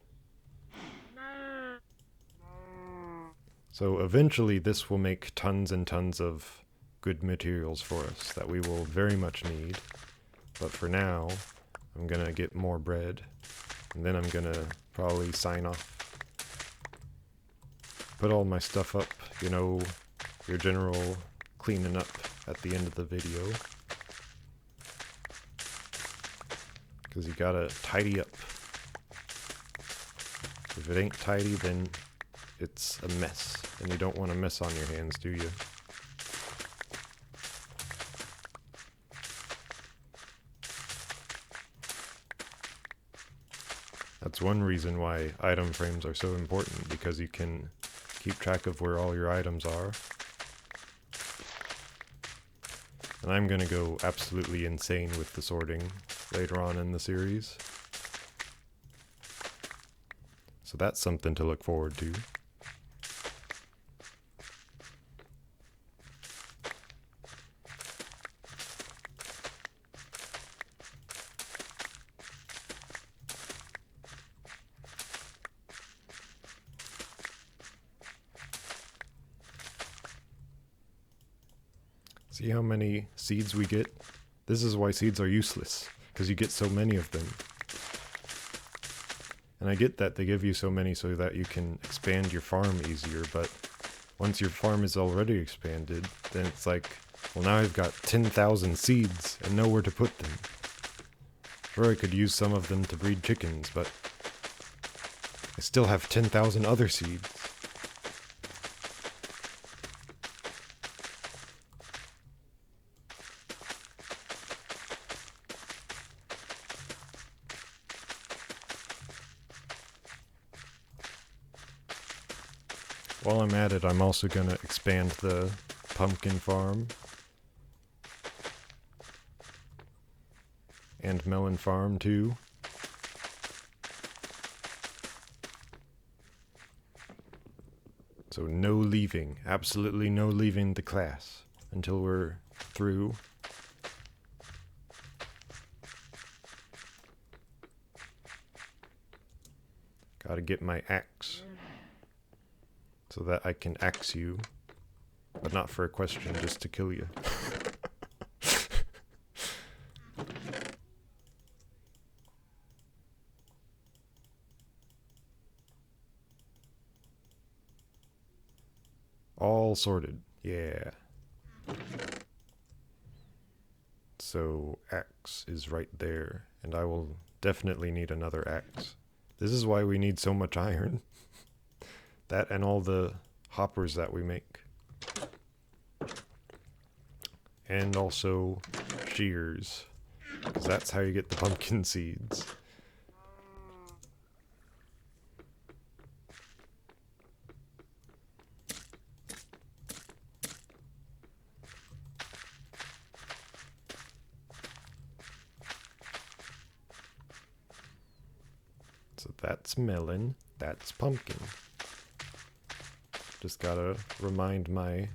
So eventually this will make tons and tons of good materials for us that we will very much need. But for now, I'm gonna get more bread, and then I'm gonna probably sign off. Put all my stuff up, you know, your general cleaning up at the end of the video. Because you gotta tidy up. If it ain't tidy, then it's a mess, and you don't want a mess on your hands, do you? That's one reason why item frames are so important, because you can keep track of where all your items are. And I'm gonna go absolutely insane with the sorting later on in the series. So that's something to look forward to. See how many seeds we get? This is why seeds are useless, because you get so many of them. And I get that they give you so many so that you can expand your farm easier, but once your farm is already expanded, then it's like, well, now I've got 10,000 seeds and nowhere to put them. Sure, I could use some of them to breed chickens, but I still have 10,000 other seeds. While I'm at it, I'm also gonna expand the pumpkin farm and melon farm too. So no leaving, absolutely no leaving the class until we're through. Gotta get my axe so that I can axe you, but not for a question, just to kill you. All sorted, yeah. So axe is right there, and I will definitely need another axe. This is why we need so much iron. That and all the hoppers that we make. And also shears, because that's how you get the pumpkin seeds. So that's melon, that's pumpkin. Just gotta remind my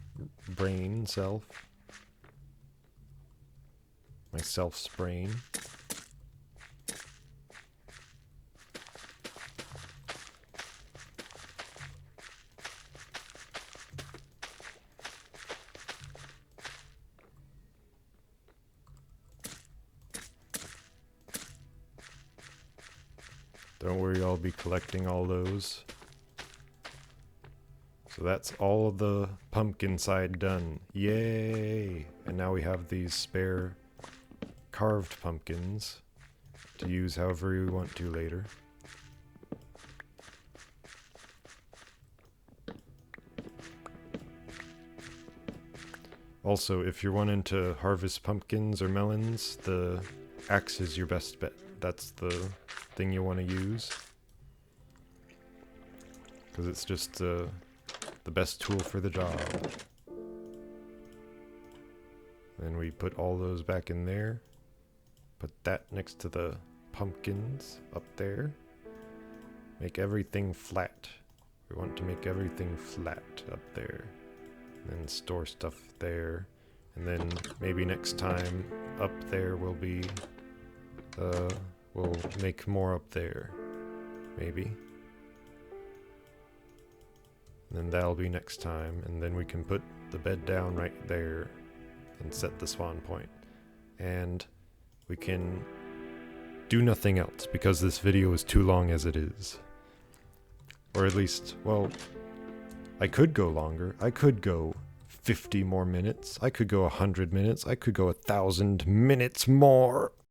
brain self, my self's brain. Don't worry, I'll be collecting all those. So that's all of the pumpkin side done. Yay! And now we have these spare carved pumpkins to use however we want to later. Also, if you're wanting to harvest pumpkins or melons, the axe is your best bet. That's the thing you want to use. because it's just the best tool for the job. Then we put all those back in there. Put that next to the pumpkins up there. Make everything flat. We want to make everything flat up there. And then store stuff there. And then maybe next time up there will be, we'll make more up there. Maybe. And then that'll be next time. And then we can put the bed down right there and set the spawn point. And we can do nothing else because this video is too long as it is. Or at least, well, I could go longer. I could go 50 more minutes. I could go 100 minutes. I could go 1,000 minutes more.